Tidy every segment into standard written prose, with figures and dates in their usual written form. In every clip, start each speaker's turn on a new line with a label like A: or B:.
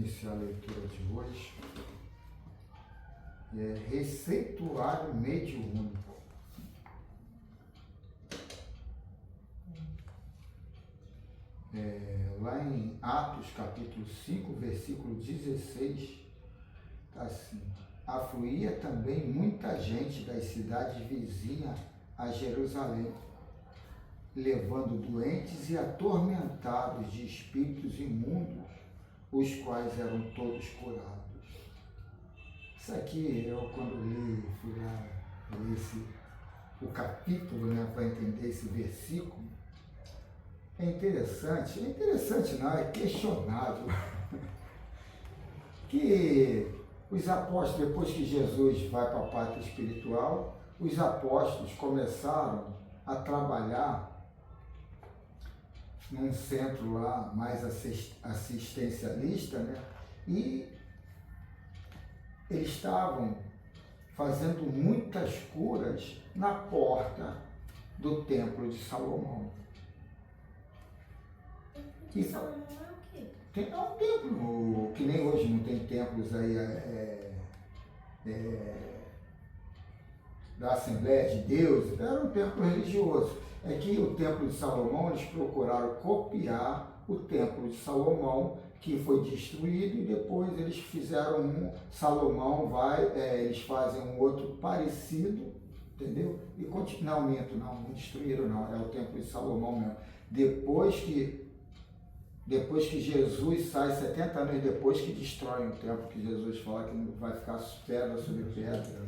A: iniciar a leitura de hoje, receituário mediúnico. Lá em Atos capítulo 5, versículo 16, está assim: afluía também muita gente das cidades vizinhas a Jerusalém, levando doentes e atormentados de espíritos imundos, os quais eram todos curados. Isso aqui, eu quando li, fui lá ler o capítulo, para entender esse versículo. É interessante não, é questionável. Que os apóstolos, depois que Jesus vai para a pátria espiritual, os apóstolos começaram a trabalhar num centro lá mais assistencialista, e eles estavam fazendo muitas curas na porta do Templo de Salomão.
B: Salomão é o quê?
A: É um templo, que nem hoje não tem templos aí da Assembleia de Deus, era um templo religioso. É que o Templo de Salomão, eles procuraram copiar o Templo de Salomão, que foi destruído, e depois eles fizeram Salomão eles fazem um outro parecido, entendeu? E não destruíram não, é o Templo de Salomão mesmo. Depois que Jesus sai, 70 anos depois, que destrói o templo, que Jesus fala que não vai ficar pedra sobre pedra.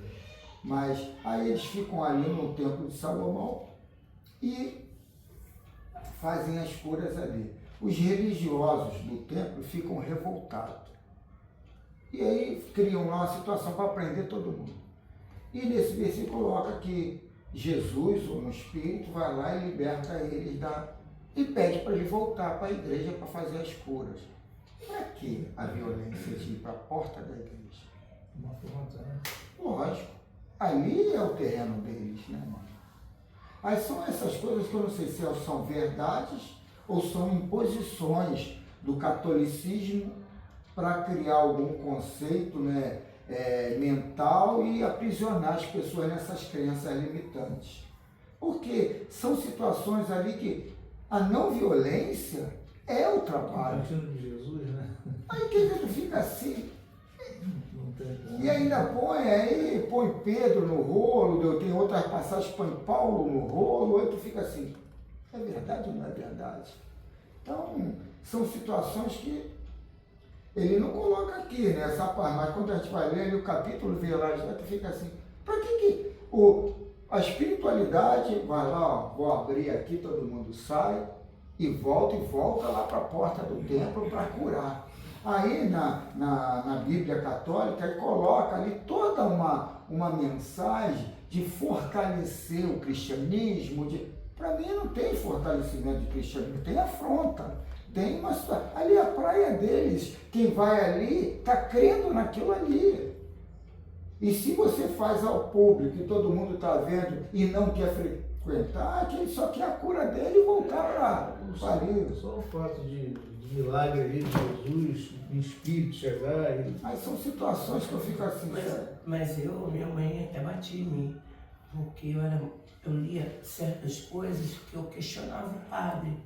A: Mas aí eles ficam ali no Templo de Salomão e fazem as curas ali. Os religiosos do templo ficam revoltados. E aí criam lá uma situação para prender todo mundo. E nesse versículo coloca que Jesus, ou um espírito, vai lá e liberta eles e pede para ele voltar para a igreja para fazer as curas. Para que a violência de ir para a porta da igreja?
C: Uma afronta, né?
A: Lógico. Ali é o terreno deles, mano? Aí são essas coisas que eu não sei se são verdades ou são imposições do catolicismo para criar algum conceito, mental e aprisionar as pessoas nessas crenças limitantes. Porque são situações ali que a não violência é o trabalho.
C: Partindo de Jesus, né?
A: Aí que tu fica assim.
C: Não tem como.
A: E ainda põe Pedro no rolo, tem outras passagens, põe Paulo no rolo, aí tu fica assim, é verdade ou não é verdade? Então, são situações que ele não coloca aqui, essa parte, mas quando a gente vai ler o capítulo, vê lá, tu fica assim, para que a espiritualidade vai lá, vou abrir aqui, todo mundo sai e volta lá para a porta do templo para curar. Aí na Bíblia Católica ele coloca ali toda uma mensagem de fortalecer o cristianismo. Para mim não tem fortalecimento de cristianismo, tem afronta. Tem uma situação. Ali a praia deles, quem vai ali está crendo naquilo ali. E se você faz ao público e todo mundo está vendo e não quer frequentar, que ele só quer a cura dele e voltar para ali.
C: Só o fato de milagre ali de Jesus, o Espírito chegar e...
A: Aí são situações que eu fico assim...
D: Mas minha mãe até batia em mim, porque eu lia certas coisas que eu questionava o padre.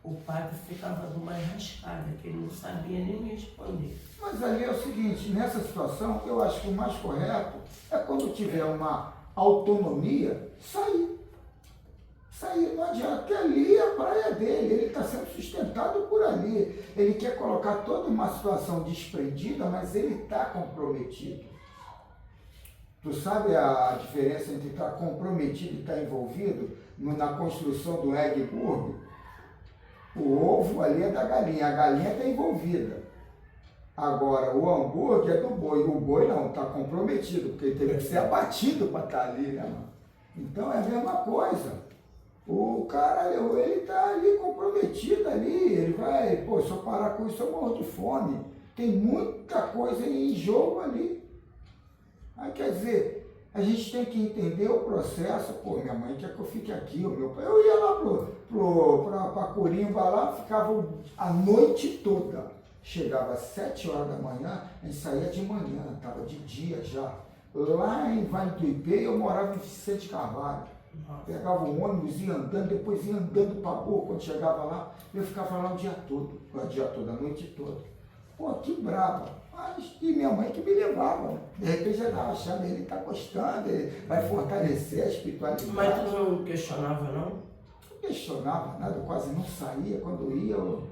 D: O padre ficava numa enrascada, que ele não sabia nem responder.
A: Mas ali é o seguinte, nessa situação, eu acho que o mais correto é quando tiver uma autonomia, sair. Não adianta, porque ali é a praia dele, ele está sendo sustentado por ali. Ele quer colocar toda uma situação desprendida, mas ele está comprometido. Tu sabe a diferença entre estar comprometido e estar envolvido na construção do Egg-Burger? O ovo ali é da galinha, a galinha está envolvida. Agora, o hambúrguer é do boi, o boi não, está comprometido, porque ele teve que ser abatido para estar ali, mano? Então é a mesma coisa. O cara, ele está ali comprometido ali, ele vai, se eu parar com isso eu morro de fome. Tem muita coisa em jogo ali. Aí quer dizer, a gente tem que entender o processo. Minha mãe quer que eu fique aqui, o meu pai. Eu ia lá para Corimba lá, ficava a noite toda. Chegava às 7 horas da manhã, a gente saía de manhã, estava de dia já. Lá em Vale do Ipê, eu morava em Vicente Carvalho. Pegava o ônibus, ia andando, depois ia andando para a boa. Quando chegava lá, eu ficava lá o dia todo, a noite toda. Pô, que brava. Mas, e minha mãe que me levava. De repente já estava achando, ele está gostando, ele vai fortalecer a espiritualidade.
D: Mas tu não questionava, não?
A: Não questionava nada, eu quase não saía. Quando ia, eu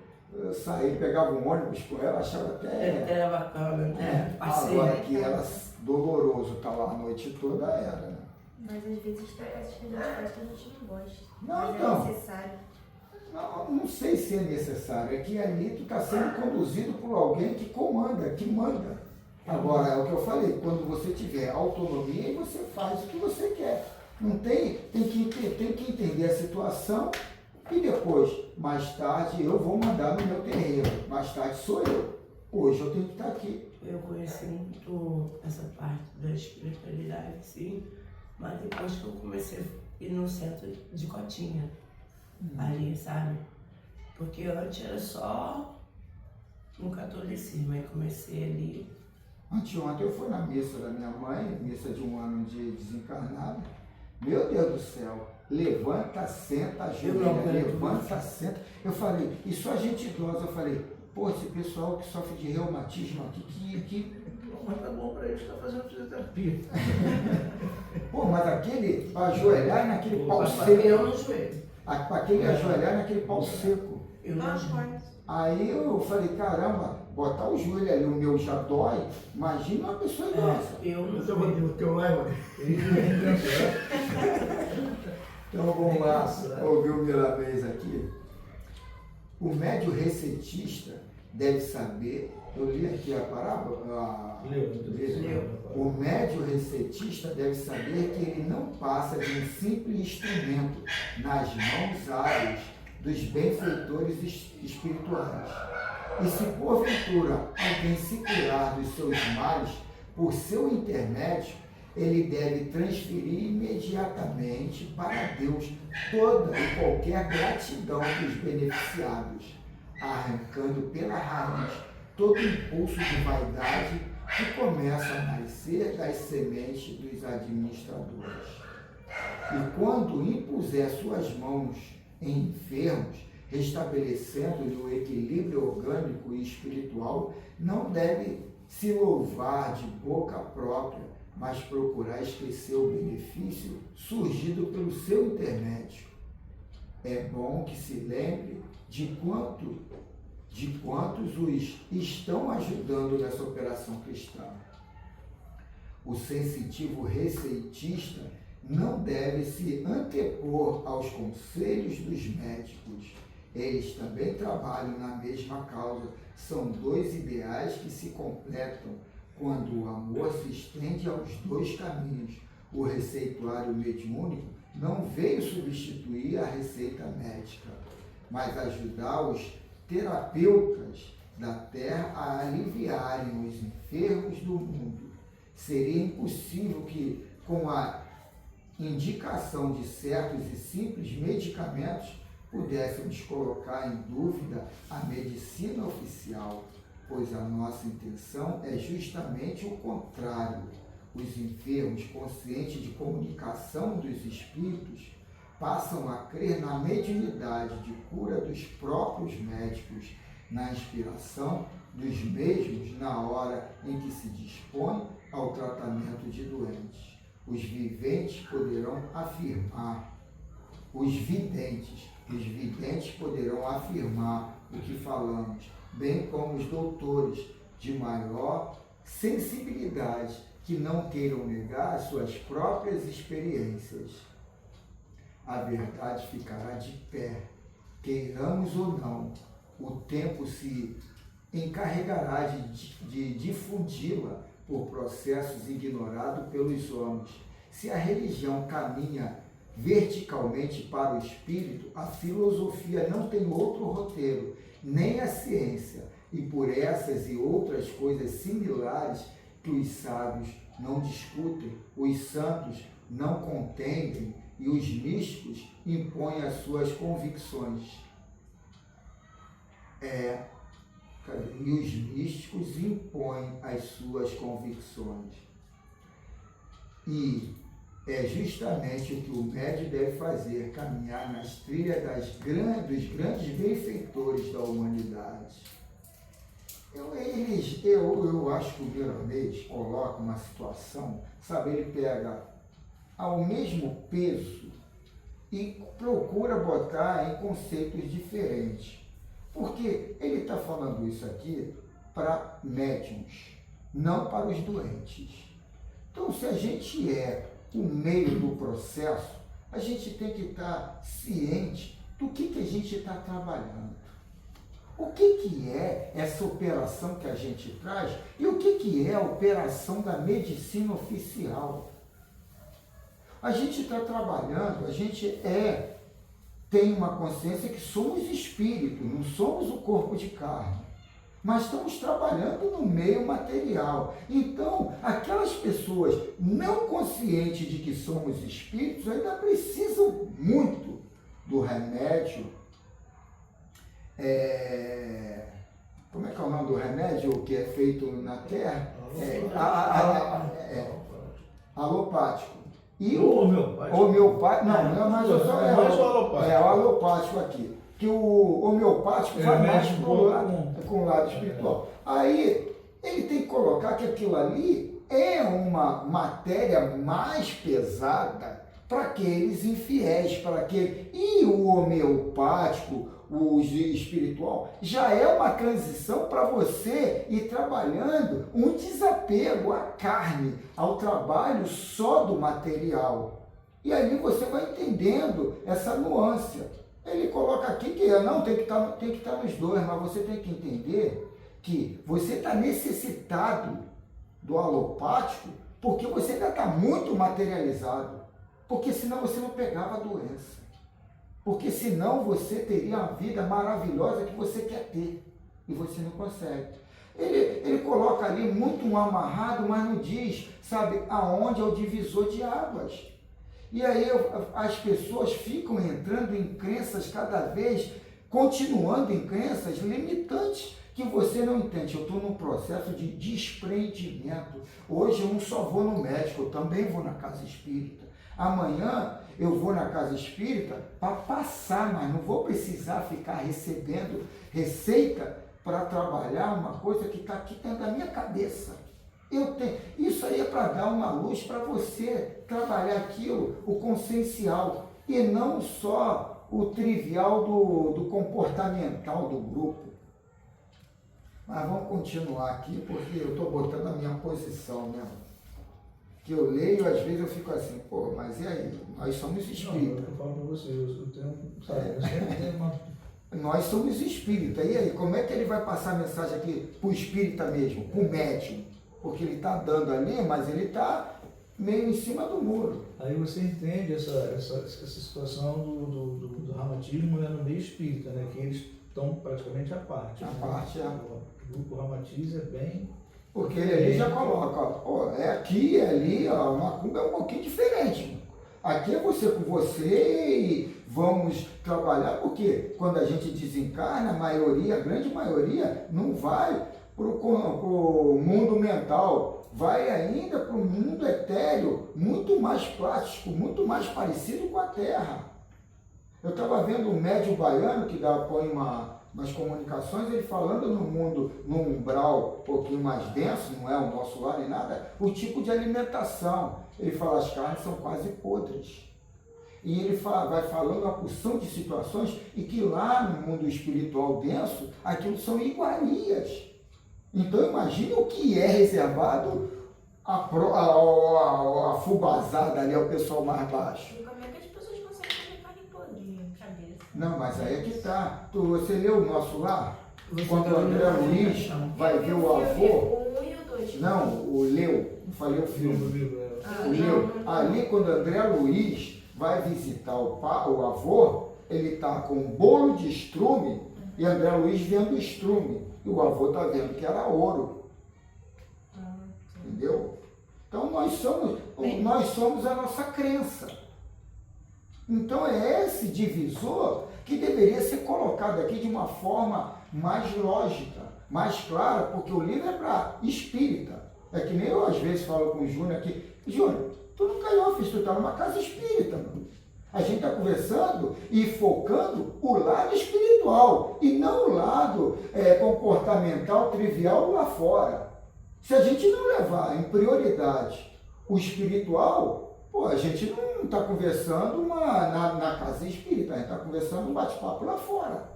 A: saía, pegava um ônibus com ela, achava até.
D: Era bacana, né? Passeio.
A: Agora que era doloroso estar lá a noite toda, era, né?
B: Mas às vezes tem coisas que a gente faz que a gente não gosta.
A: Não,
B: mas
A: então.
B: é necessário.
A: Não sei se é necessário, é que ali tu está sendo conduzido por alguém que comanda, que manda. Agora, é o que eu falei, quando você tiver autonomia, você faz o que você quer. Não tem que entender a situação e depois, mais tarde, eu vou mandar no meu terreiro, mais tarde sou eu. Hoje eu tenho que estar aqui.
D: Eu conheci muito essa parte da espiritualidade, sim, mas depois que eu comecei a ir no centro de Cotinha, ali, sabe? Porque antes era só no catolicismo, aí comecei ali.
A: Anteontem eu fui na missa da minha mãe, missa de 1 ano de desencarnado. Meu Deus do céu, levanta, senta, ajoelha, levanta, senta. Eu falei, e só gente idosa, eu falei, pô, esse pessoal que sofre de reumatismo aqui,
C: Mas tá bom pra eles, tá fazendo fisioterapia.
A: Pô, mas aquele, para ajoelhar naquele pau
D: Eu
A: seco.
D: no joelho.
A: Para aquele ajoelhar naquele pau seco.
D: Eu não joelho.
A: Aí eu falei, caramba, botar o joelho ali, o meu já dói, imagina uma pessoa idosa.
D: Eu não
C: Eu
D: joelho.
C: tava no teu lado,
A: Então vamos lá, ouvir o Milanês aqui. O médio receitista deve saber, eu li aqui a parábola, o médio receitista deve saber que ele não passa de um simples instrumento nas mãos hábeis dos benfeitores espirituais. E se porventura alguém se curar dos seus males por seu intermédio, ele deve transferir imediatamente para Deus toda e qualquer gratidão dos beneficiados, arrancando pela raiz todo o impulso de vaidade que começa a nascer das sementes dos administradores. E quando impuser suas mãos em enfermos, restabelecendo-lhe o equilíbrio orgânico e espiritual, não deve se louvar de boca própria, mas procurar esquecer o benefício surgido pelo seu intermédio. É bom que se lembre de quantos os estão ajudando nessa operação cristã. O sensitivo receitista não deve se antepor aos conselhos dos médicos. Eles também trabalham na mesma causa. São dois ideais que se completam quando o amor se estende aos dois caminhos. O receituário mediúnico não veio substituir a receita médica, mas ajudar os terapeutas da Terra a aliviarem os enfermos do mundo. Seria impossível que, com a indicação de certos e simples medicamentos, pudéssemos colocar em dúvida a medicina oficial, pois a nossa intenção é justamente o contrário. Os enfermos, conscientes de comunicação dos espíritos, passam a crer na mediunidade de cura dos próprios médicos, na inspiração dos mesmos na hora em que se dispõe ao tratamento de doentes. Os videntes poderão afirmar o que falamos, bem como os doutores de maior sensibilidade que não queiram negar suas próprias experiências. A verdade ficará de pé, queiramos ou não. O tempo se encarregará de difundi-la por processos ignorados pelos homens. Se a religião caminha verticalmente para o espírito, a filosofia não tem outro roteiro, nem a ciência, e por essas e outras coisas similares que os sábios não discutem, os santos não contendem e os místicos impõem as suas convicções. Cadê? E os místicos impõem as suas convicções. E é justamente o que o médium deve fazer, caminhar nas trilhas dos grandes benfeitores da humanidade. Eu acho que o Miramês coloca uma situação, sabe, ele pega ao mesmo peso e procura botar em conceitos diferentes. Porque ele está falando isso aqui para médiuns, não para os doentes. Então, se a gente é o meio do processo, a gente tem que estar ciente do que a gente está trabalhando. O que é essa operação que a gente traz e o que é a operação da medicina oficial. A gente está trabalhando, a gente tem uma consciência que somos espírito, não somos o corpo de carne, mas estamos trabalhando no meio material. Então, aquelas pessoas não conscientes de que somos espíritos ainda precisam muito do remédio. Como é que é o nome do remédio que é feito na Terra? Alopático. E o homeopático, não é mais o alopático aqui. Que o homeopático vai mais com o lado espiritual. Aí ele tem que colocar que aquilo ali é uma matéria mais pesada para aqueles infiéis, para aquele. E o homeopático, o espiritual, já é uma transição para você ir trabalhando um desapego à carne, ao trabalho só do material. E aí você vai entendendo essa nuance. Ele coloca aqui que não tem que estar nos dois, mas você tem que entender que você está necessitado do alopático porque você ainda está muito materializado. Porque senão você não pegava a doença. Porque senão você teria a vida maravilhosa que você quer ter. E você não consegue. Ele coloca ali muito um amarrado, mas não diz, sabe, aonde é o divisor de águas. E aí as pessoas ficam entrando em crenças cada vez, continuando em crenças limitantes, que você não entende. Eu estou num processo de desprendimento. Hoje eu não só vou no médico, eu também vou na casa espírita. Amanhã eu vou na casa espírita para passar, mas não vou precisar ficar recebendo receita para trabalhar uma coisa que está aqui dentro da minha cabeça. Isso aí é para dar uma luz para você trabalhar aquilo, o consciencial, e não só o trivial do comportamental do grupo. Mas vamos continuar aqui, porque eu estou botando a minha posição, né? Que eu leio, às vezes eu fico assim, pô, mas e aí? Nós somos espíritas.
C: Eu falo para você, eu tenho, sabe, eu sempre tenho uma...
A: Nós somos espíritas. E aí, como é que ele vai passar a mensagem aqui para o espírita mesmo, para o médium? Porque ele está dando ali, mas ele está meio em cima do muro.
C: Aí você entende essa situação do ramatismo, né, no meio espírita, né, que eles estão praticamente à parte. O grupo ramatiz é bem...
A: Porque ele ali já coloca, ó, é aqui, é ali, ó, a macumba é um pouquinho diferente. Aqui é você com você e vamos trabalhar, porque quando a gente desencarna, a grande maioria, não vai para o mundo mental, vai ainda para o mundo etéreo, muito mais plástico, muito mais parecido com a Terra. Eu estava vendo um médium baiano que põe nas comunicações, ele falando no mundo, no umbral um pouquinho mais denso, não é o nosso lar nem nada, o tipo de alimentação. Ele fala, as carnes são quase podres. E ele vai falando uma porção de situações e que lá no mundo espiritual denso, aquilo são iguarias. Então imagine o que é reservado a fubazada ali, ao pessoal mais baixo.
B: E como é que as pessoas conseguem comer carne podre, cabeça?
A: Não, mas aí é que tá. Você leu o Nosso Lar? Quando o André Luiz vai ver o avô?
B: O 1 e o 2.
A: Não, o leu. Não falei o filme. O leu. Ali, quando o André Luiz vai visitar o avô, ele está com um bolo de estrume e André Luiz vendo o estrume. E o avô está vendo que era ouro. Entendeu? Então nós somos a nossa crença. Então é esse divisor que deveria ser colocado aqui de uma forma mais lógica. mais clara, porque o livro é para espírita. É que nem eu às vezes falo com o Júnior aqui, Júnior, tu não caiu, filho, tu está numa casa espírita, mano. A gente está conversando e focando o lado espiritual e não o lado comportamental, trivial lá fora. Se a gente não levar em prioridade o espiritual, pô, a gente não está conversando na casa espírita, a gente está conversando um bate-papo lá fora.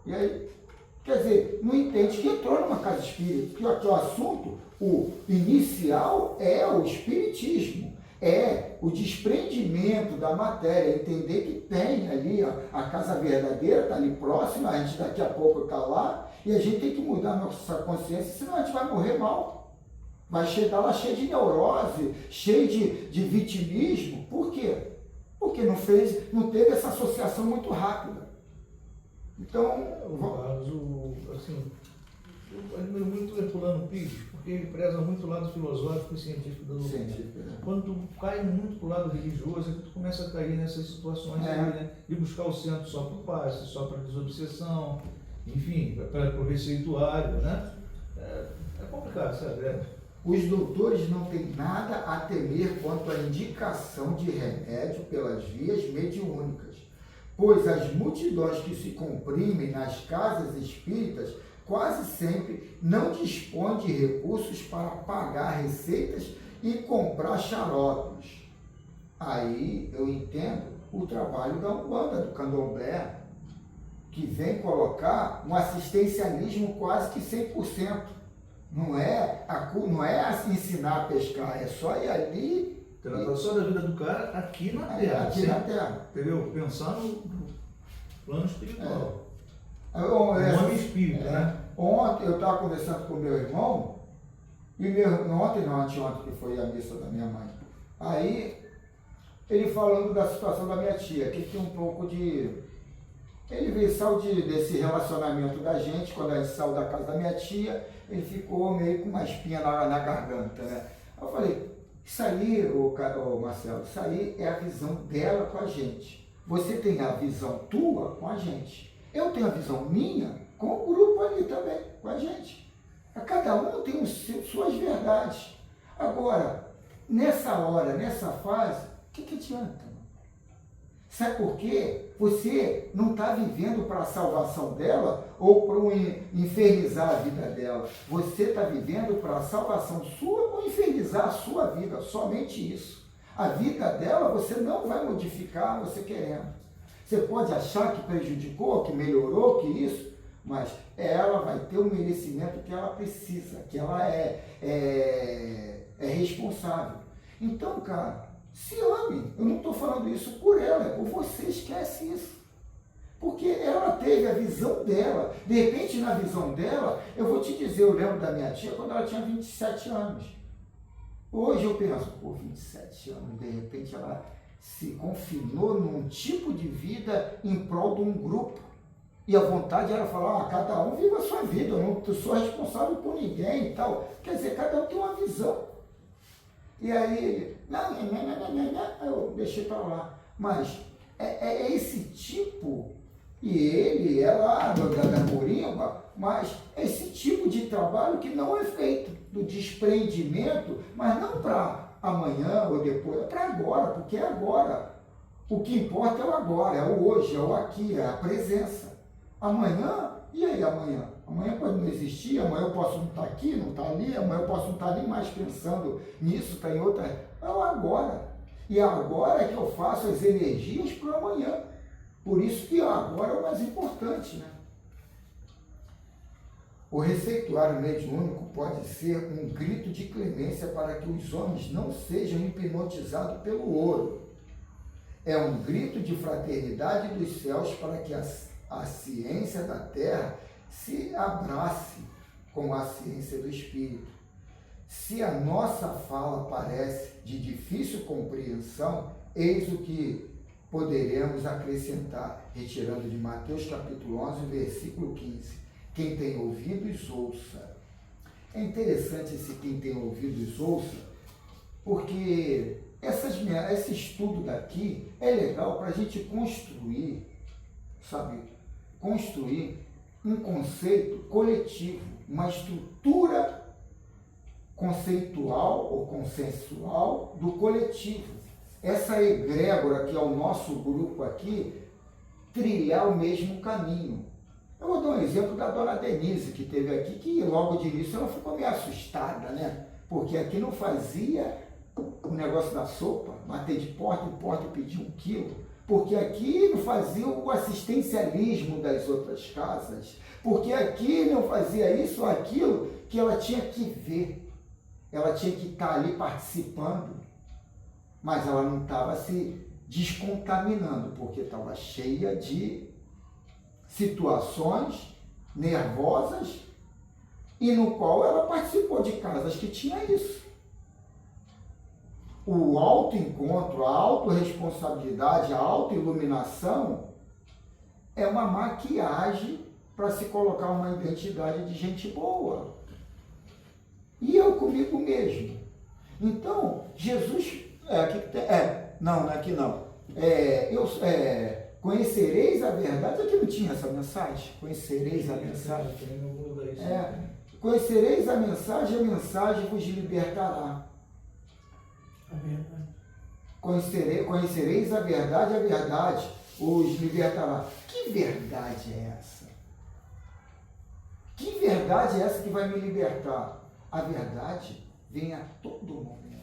A: E aí, quer dizer, não entende que entrou numa casa espírita, que o assunto, o inicial é o espiritismo. É o desprendimento da matéria, entender que tem ali a casa verdadeira, está ali próxima, a gente daqui a pouco está lá, e a gente tem que mudar a nossa consciência, senão a gente vai morrer mal. Vai chegar lá cheio de neurose, cheio de vitimismo. Por quê? Porque não teve essa associação muito rápida. Então,
C: assim, eu admiro muito o Herculano Pires, porque ele preza muito o lado filosófico e científico da doutrina. Quando tu cai muito pro lado religioso, tu começa a cair nessas situações aí, né? De buscar o centro só para o passe, só para desobsessão, enfim, para o receituário, né? É complicado, sabe?
A: Os doutores não têm nada a temer quanto à indicação de remédio pelas vias mediúnicas, pois as multidões que se comprimem nas casas espíritas quase sempre não dispõem de recursos para pagar receitas e comprar xaropes. Aí eu entendo o trabalho da Umbanda, do Candomblé, que vem colocar um assistencialismo quase que 100%. Não é ensinar a pescar, é só ir ali.
C: Tratar só da vida do cara aqui na Terra.
A: Aqui na Terra.
C: Entendeu? Pensando no plano espiritual.
A: O homem
C: espírita, né?
A: Ontem eu estava conversando com meu irmão, anteontem, que foi a missa da minha mãe. Aí, ele falando da situação da minha tia, que tinha um pouco de... Ele saiu desse relacionamento da gente, quando a gente saiu da casa da minha tia, ele ficou meio com uma espinha na garganta, né? Eu falei, isso aí, Marcelo, isso aí é a visão dela com a gente. Você tem a visão tua com a gente. Eu tenho a visão minha com o grupo ali também, com a gente. Cada um tem suas verdades. Agora, nessa hora, nessa fase, o que adianta? Sabe por quê? Você não está vivendo para a salvação dela ou para infernizar a vida dela. Você está vivendo para a salvação sua ou infernizar a sua vida, somente isso. A vida dela você não vai modificar você querendo. Você pode achar que prejudicou, que melhorou, que isso, mas ela vai ter o merecimento que ela precisa, que ela é responsável. Então, cara, se ame. Eu não estou falando isso por ela, é por você, esquece isso. Porque ela teve a visão dela. De repente, na visão dela, eu vou te dizer, eu lembro da minha tia quando ela tinha 27 anos. Hoje eu penso, 27 anos, de repente ela se confinou num tipo de vida em prol de um grupo. E a vontade era falar, cada um viva a sua vida, eu não sou responsável por ninguém e tal. Quer dizer, cada um tem uma visão. E aí ele, não, eu deixei para lá. Mas é esse tipo, e ela da Corimba, mas esse tipo de trabalho que não é feito, do desprendimento, mas não para amanhã ou depois, é para agora, porque é agora. O que importa é o agora, é o hoje, é o aqui, é a presença. Amanhã, e aí amanhã? Amanhã pode não existir, amanhã eu posso não estar aqui, não estar ali, amanhã eu posso não estar nem mais pensando nisso, está em outra. É o agora. E agora é que eu faço as energias para o amanhã. Por isso que agora é o mais importante, né? O receituário mediúnico pode ser um grito de clemência para que os homens não sejam hipnotizados pelo ouro. É um grito de fraternidade dos céus para que a ciência da terra se abrace com a ciência do espírito. Se a nossa fala parece de difícil compreensão, eis o que poderemos acrescentar, retirando de Mateus capítulo 11, versículo 15. Quem tem ouvidos, ouça. É interessante esse quem tem ouvidos, ouça, porque esse estudo daqui é legal para a gente construir, sabe? Construir um conceito coletivo, uma estrutura conceitual ou consensual do coletivo. Essa egrégora que é o nosso grupo aqui, trilhar o mesmo caminho. Eu vou dar um exemplo da dona Denise, que esteve aqui, que logo de início ela ficou meio assustada, né? Porque aqui não fazia o negócio da sopa, bater de porta em porta e pedir 1 quilo, porque aqui não fazia o assistencialismo das outras casas, porque aqui não fazia isso ou aquilo que ela tinha que ver, ela tinha que estar ali participando, mas ela não estava se descontaminando, porque estava cheia de situações nervosas e no qual ela participou de casas que tinha isso. O autoencontro, a autorresponsabilidade, a autoiluminação é uma maquiagem para se colocar uma identidade de gente boa. E eu comigo mesmo. Então, Jesus... não é aqui não. Conhecereis a verdade. Aqui não tinha essa mensagem? Conhecereis a mensagem. Conhecereis a mensagem vos libertará. Conhecereis a verdade os libertará. Que verdade é essa? Que verdade é essa que vai me libertar? A verdade vem a todo momento.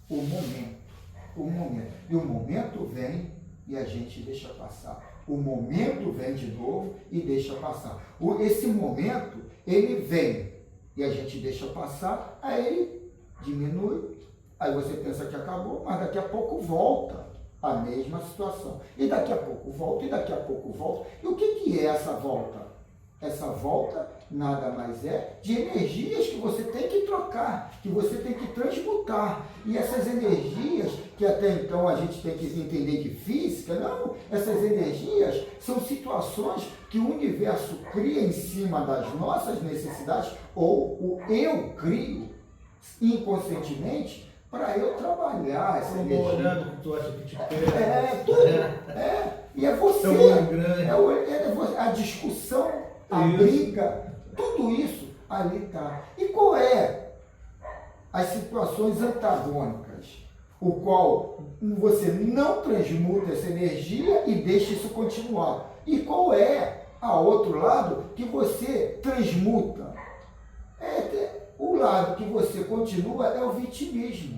A: O momento. E o momento vem e a gente deixa passar. O momento vem de novo e deixa passar. Esse momento, ele vem e a gente deixa passar, aí ele diminui. Aí você pensa que acabou, mas daqui a pouco volta a mesma situação. E daqui a pouco volta, e daqui a pouco volta. E o que é essa volta? Essa volta nada mais é de energias que você tem que trocar, que você tem que transmutar. E essas energias, que até então a gente tem que entender de física, não, essas energias são situações que o universo cria em cima das nossas necessidades, ou o eu crio inconscientemente, para eu trabalhar essa energia.
C: Olhando que tu acha que te pega.
A: Tudo. E é você. A discussão, a briga, tudo isso ali está. E qual é as situações antagônicas? O qual você não transmuta essa energia e deixa isso continuar. E qual é a outro lado que você transmuta? O lado que você continua é o vitimismo.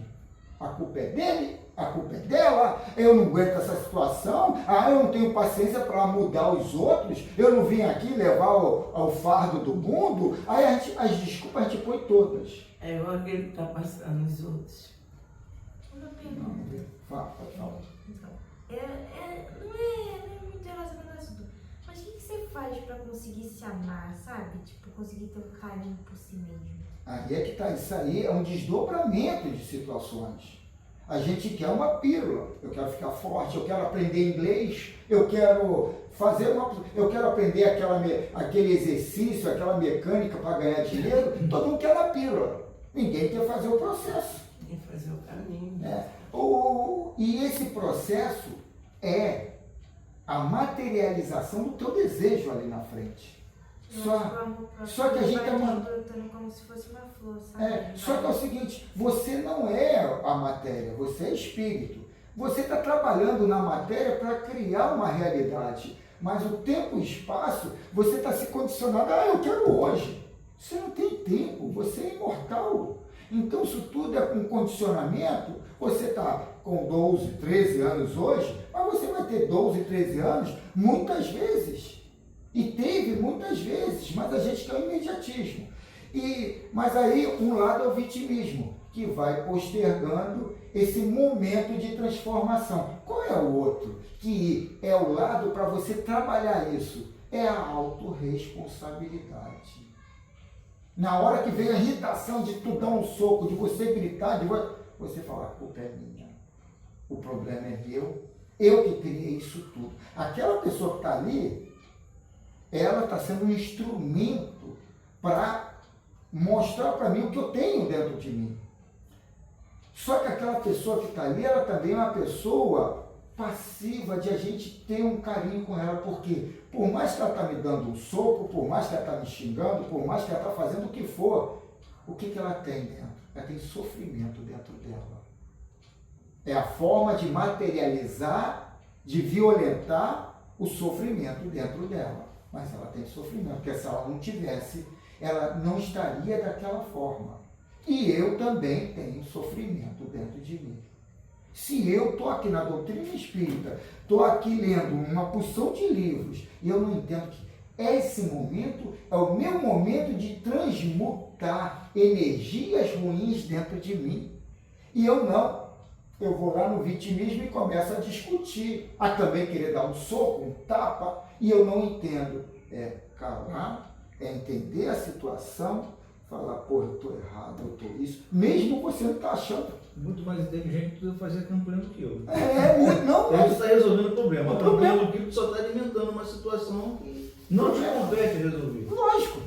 A: A culpa é dele, a culpa é dela, eu não aguento essa situação, eu não tenho paciência para mudar os outros, eu não vim aqui levar o fardo do mundo, aí as desculpas a gente põe todas.
D: É igual aquele que está passando nos outros.
B: Uma pergunta.
A: Fala.
B: Então, não é muito relacionado ao assunto, mas o que você faz para conseguir se amar, sabe? Tipo, conseguir ter um carinho por si mesmo.
A: Aí é que está, isso aí é um desdobramento de situações. A gente quer uma pílula, eu quero ficar forte, eu quero aprender inglês, eu quero aprender aquele exercício, aquela mecânica para ganhar dinheiro, todo mundo quer a pílula, ninguém quer fazer o processo.
D: Ninguém fazer o caminho.
A: E esse processo é a materialização do teu desejo ali na frente. Só que a gente está
B: brotando como se fosse uma flor, sabe?
A: Só que é o seguinte, você não é a matéria, você é espírito. Você está trabalhando na matéria para criar uma realidade, mas o tempo e o espaço, você está se condicionando, eu quero hoje. Você não tem tempo, você é imortal. Então isso tudo é com condicionamento. Você está com 12, 13 anos hoje, mas você vai ter 12, 13 anos muitas vezes. E teve muitas vezes, mas a gente quer o imediatismo. Mas aí um lado é o vitimismo, que vai postergando esse momento de transformação. Qual é o outro? Que é o lado para você trabalhar isso. É a autorresponsabilidade. Na hora que vem a irritação de tu dar um soco, de você gritar, você fala, a culpa é minha. O problema é meu. Eu que criei isso tudo. Aquela pessoa que está ali, ela está sendo um instrumento para mostrar para mim o que eu tenho dentro de mim. Só que aquela pessoa que está ali, ela também é uma pessoa passiva de a gente ter um carinho com ela, porque por mais que ela está me dando um soco, por mais que ela está me xingando, por mais que ela está fazendo o que for, o que ela tem dentro? Ela tem sofrimento dentro dela. É a forma de materializar, de violentar o sofrimento dentro dela. Mas ela tem sofrimento, porque se ela não tivesse, ela não estaria daquela forma. E eu também tenho sofrimento dentro de mim. Se eu estou aqui na doutrina espírita, estou aqui lendo uma porção de livros, e eu não entendo que esse momento é o meu momento de transmutar energias ruins dentro de mim. E eu não. Eu vou lá no vitimismo e começo a discutir, a também querer dar um soco, um tapa, e eu não entendo. É calar, é entender a situação, falar, pô, eu estou errado, eu estou isso, mesmo você não está achando.
C: Muito mais inteligente do que fazer campanha do que eu.
A: Muito, não,
C: Ele está resolvendo o problema.
A: O
C: A
A: problema.
C: campanha do que só está alimentando uma situação que não te compete resolver.
A: Lógico.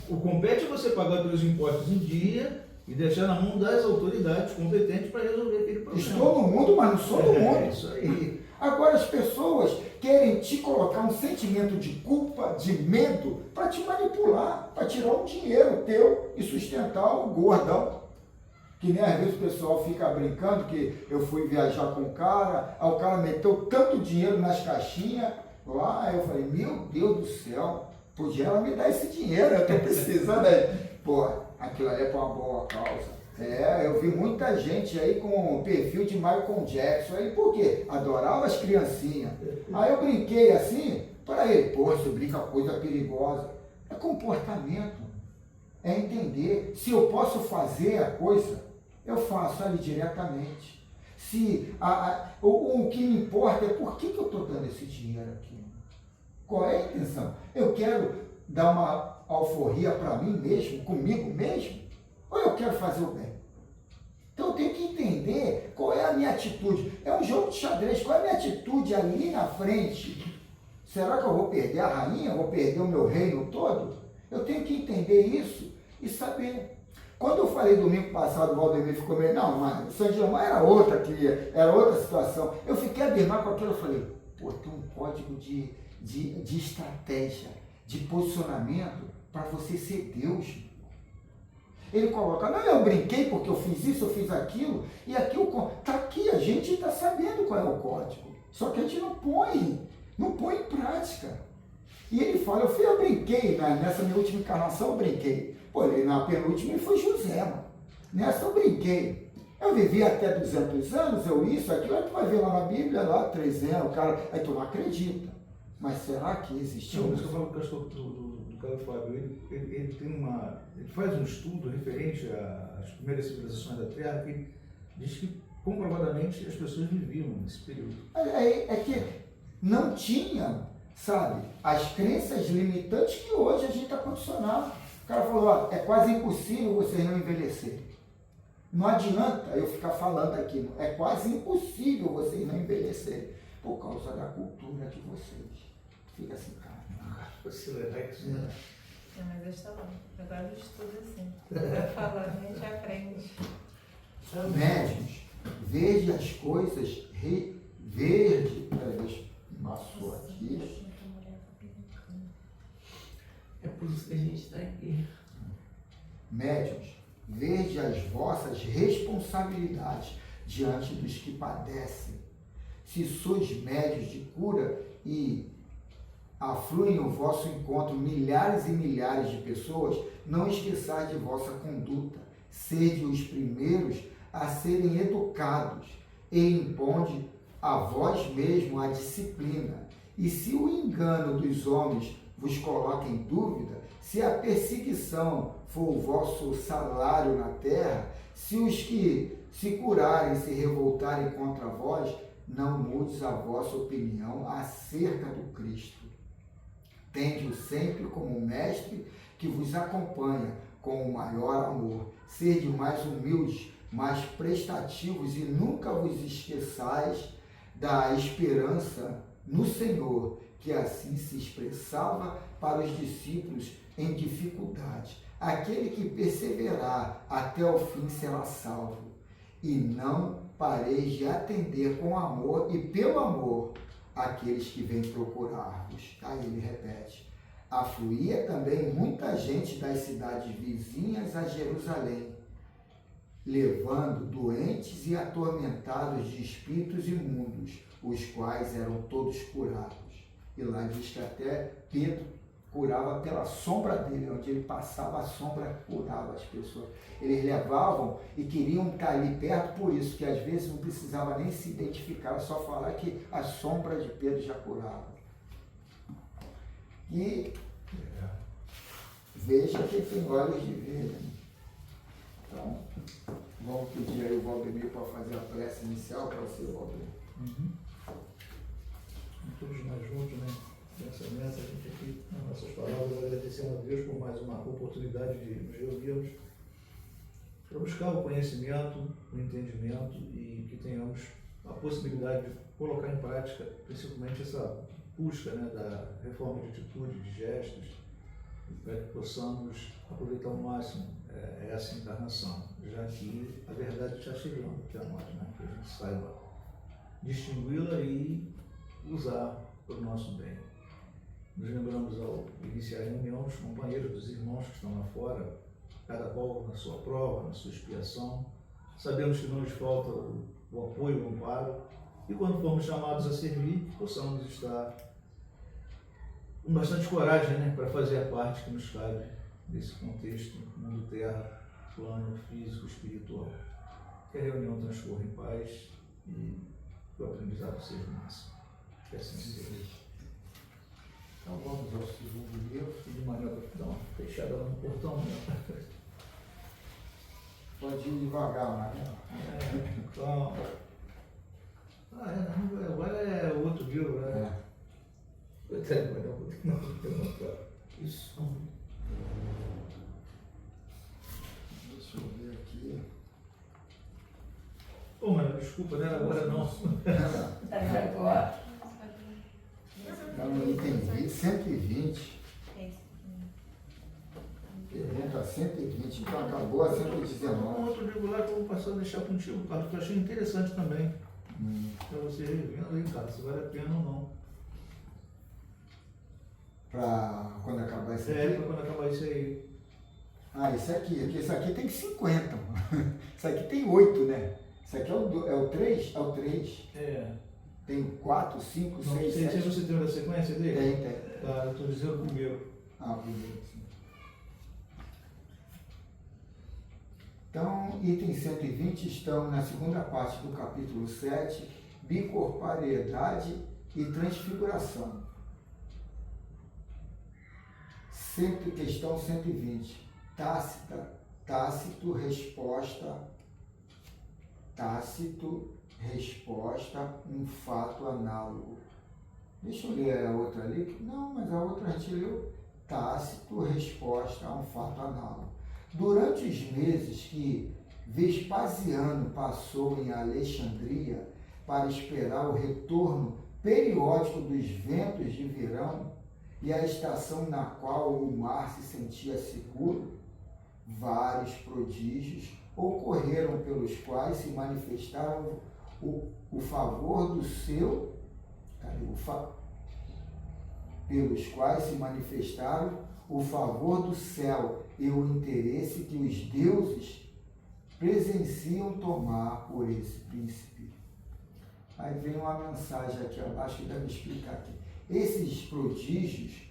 C: O compete é você pagar os seus impostos em dia e deixar na mão das autoridades competentes para resolver aquele problema.
A: Estou no mundo, mas não sou do mundo.
C: É isso aí.
A: Agora as pessoas querem te colocar um sentimento de culpa, de medo, para te manipular, para tirar um dinheiro teu e sustentar o gordão. Que nem às vezes o pessoal fica brincando que eu fui viajar com o cara, aí o cara meteu tanto dinheiro nas caixinhas lá, aí eu falei, meu Deus do céu, podia ela me dar esse dinheiro, eu estou precisando aí. Pô, aquilo ali é para uma boa causa. Eu vi muita gente aí com perfil de Michael Jackson, aí por quê? Adorava as criancinhas. Aí eu brinquei assim, para ele, pô, você brinca coisa perigosa. É comportamento, é entender. Se eu posso fazer a coisa, eu faço ali diretamente. O que me importa é por que eu estou dando esse dinheiro aqui. Qual é a intenção? Eu quero dar uma alforria para mim mesmo, comigo mesmo? Ou eu quero fazer o bem? Então eu tenho que entender qual é a minha atitude. É um jogo de xadrez, qual é a minha atitude ali na frente? Será que eu vou perder a rainha? Vou perder o meu reino todo? Eu tenho que entender isso e saber. Quando eu falei domingo passado, o Valdemir ficou meio, não, mas o São Germán era outra situação. Eu fiquei abismado com aquilo, eu falei, pô, tem um código de estratégia, de posicionamento para você ser Deus. Ele coloca, não, eu brinquei porque eu fiz isso, eu fiz aquilo, e aqui está aqui, a gente está sabendo qual é o código. Só que a gente não põe em prática. E ele fala, eu brinquei, né? Nessa minha última encarnação eu brinquei. Pô, na penúltima ele foi José, mano. Nessa eu brinquei. Eu vivi até 200 anos, aquilo, aí tu vai ver lá na Bíblia, lá 300, o cara, aí tu não acredita. Mas será que existiu?
C: Não, isso que eu falo que eu acho do Caio Fábio, ele faz um estudo referente às primeiras civilizações da Terra, que ele diz que comprovadamente as pessoas viviam nesse período.
A: É que não tinha, sabe, as crenças limitantes que hoje a gente está condicionado. O cara falou, ó, é quase impossível vocês não envelhecerem. Não adianta eu ficar falando aqui, é quase impossível vocês não envelhecerem por causa da cultura de vocês. Fica assim, cara.
C: Você é isso, né?
E: Mas eu estou lá. Agora eu estudo assim. Vai falando, a gente aprende.
A: Médiuns, veja as coisas, verde, passou aqui.
D: É por isso que a gente está aqui.
A: Médiuns, vede as vossas responsabilidades diante dos que padecem. Se sois médios de cura e afluem ao vosso encontro milhares e milhares de pessoas, não esqueçais de vossa conduta. Sede os primeiros a serem educados e imponde a vós mesmo a disciplina. E se o engano dos homens vos coloca em dúvida, se a perseguição for o vosso salário na terra, se os que se curarem se revoltarem contra vós, não mudes a vossa opinião acerca do Cristo. Tende-o sempre como mestre que vos acompanha com o maior amor. Sede mais humildes, mais prestativos e nunca vos esqueçais da esperança no Senhor, que assim se expressava para os discípulos em dificuldade. Aquele que perseverar até o fim será salvo, e não pareis de atender com amor e pelo amor aqueles que vêm procurar-vos. Aí ele repete: afluía também muita gente das cidades vizinhas a Jerusalém, levando doentes e atormentados de espíritos imundos, os quais eram todos curados. E lá diz que até Pedro curava pela sombra dele, onde ele passava, a sombra curava as pessoas. Eles levavam e queriam estar ali perto, por isso que às vezes não precisava nem se identificar, só falar que a sombra de Pedro já curava. E veja que tem olhos de ver, né? Então, vamos pedir aí o Valdemir para fazer a prece inicial para você, Valdemir.
C: Todos nós juntos, né? Nessa mesa, a gente aqui, nas nossas palavras, agradecendo a Deus por mais uma oportunidade de nos reunirmos para buscar o conhecimento, o entendimento e que tenhamos a possibilidade de colocar em prática, principalmente essa busca, né, da reforma de atitude, de gestos, para que possamos aproveitar ao máximo essa encarnação, já que a verdade está chegando até nós, né? Que a gente saiba distingui-la e usar para o nosso bem. Nos lembramos ao iniciar a reunião dos companheiros, dos irmãos que estão lá fora, cada qual na sua prova, na sua expiação. Sabemos que não nos falta o apoio, o amparo, e quando formos chamados a servir, possamos estar com bastante coragem, né, para fazer a parte que nos cabe desse contexto, mundo terra, plano físico, espiritual. Que a reunião transcorra em paz e que o aprendizado seja o máximo. Que assim seja.
A: Então vamos ao segundo livro.
C: De maneira para dar uma fechada lá no portão, né?
A: Pode ir devagar, Maria.
C: Então. Não, agora é outro livro, né?
A: Deixa eu ver aqui.
C: Pô, mano, desculpa, né? Agora não.
D: Agora.
A: Está no item 120. Pergunta 120, então acabou a 119.
C: Um outro livro lá que eu vou passar a deixar contigo, Carlos, que eu achei interessante também. Para você revendo aí, cara, se vale a pena ou não.
A: Para quando acabar esse aqui?
C: Para quando acabar isso aí.
A: Ah, esse aqui tem 50. Isso aqui tem 8, né? Isso aqui é o 3? É o 3.
C: É.
A: Tem 4, 5,
C: Não,
A: 6, 7.
C: Você tem uma sequência dele?
A: Tem.
C: Tá, eu estou dizendo o primeiro.
A: Ah, o primeiro, sim. Então, item 120 estão na segunda parte do capítulo 7, bicorporeidade e transfiguração. Questão 120. Tácito, resposta, um fato análogo. Deixa eu ler a outra ali. Não, mas a outra a gente leu. Tácito, resposta a um fato análogo. Durante os meses que Vespasiano passou em Alexandria para esperar o retorno periódico dos ventos de verão e a estação na qual o mar se sentia seguro, vários prodígios ocorreram pelos quais se manifestaram o favor do seu, pelos quais se manifestaram o favor do céu e o interesse que os deuses presenciam tomar por esse príncipe. Aí vem uma mensagem aqui abaixo que deve explicar aqui. Esses prodígios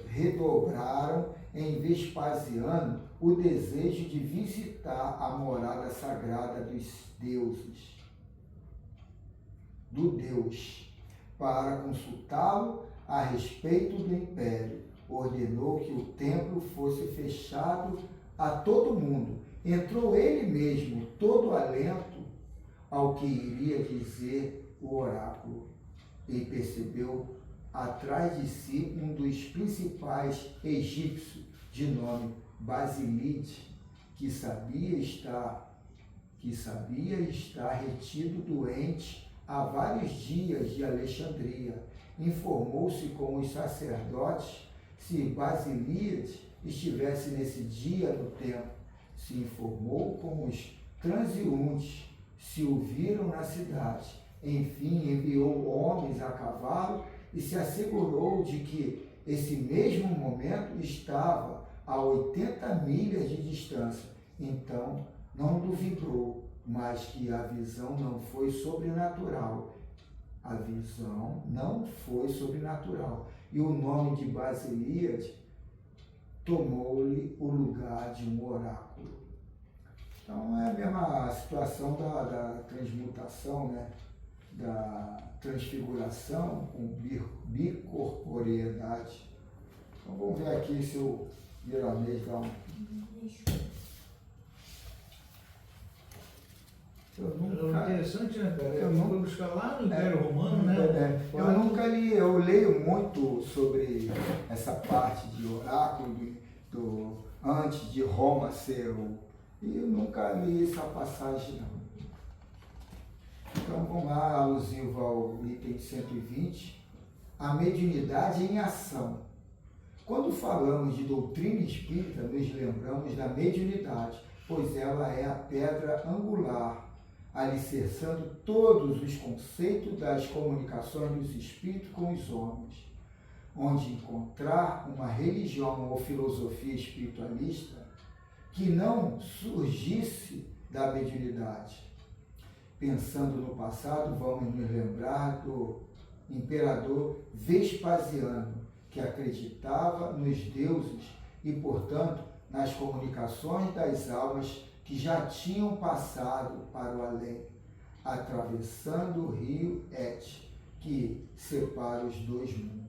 A: redobraram em Vespasiano o desejo de visitar a morada sagrada dos deuses, do Deus, para consultá-lo a respeito do império. Ordenou que o templo fosse fechado a todo mundo. Entrou ele mesmo, todo alento, ao que iria dizer o oráculo, e percebeu atrás de si um dos principais egípcios, de nome Basilide, que sabia estar retido doente há vários dias de Alexandria. Informou-se com os sacerdotes se Basilide estivesse nesse dia no templo. Se informou com os transeuntes se o viram na cidade. Enfim, enviou homens a cavalo e se assegurou de que esse mesmo momento estava a 80 milhas de distância. Então, não duvidou, mas que a visão não foi sobrenatural. A visão não foi sobrenatural. E o nome de Basilíade tomou-lhe o lugar de um oráculo. Então é a mesma situação da transmutação, né? Da transfiguração com bicorporeidade. Então vamos ver aqui se o Milanês dá um...
C: Interessante, né, cara? Eu fui buscar lá no Império Romano, né?
A: Eu nunca li, eu leio muito sobre essa parte de oráculo, antes de Roma ser e eu nunca li essa passagem, não. Então vamos lá, alusivo ao item 120, a mediunidade em ação. Quando falamos de doutrina espírita, nos lembramos da mediunidade, pois ela é a pedra angular, alicerçando todos os conceitos das comunicações dos espíritos com os homens. Onde encontrar uma religião ou filosofia espiritualista que não surgisse da mediunidade. Pensando no passado, vamos nos lembrar do imperador Vespasiano, que acreditava nos deuses e, portanto, nas comunicações das almas que já tinham passado para o além, atravessando o rio Et, que separa os dois mundos.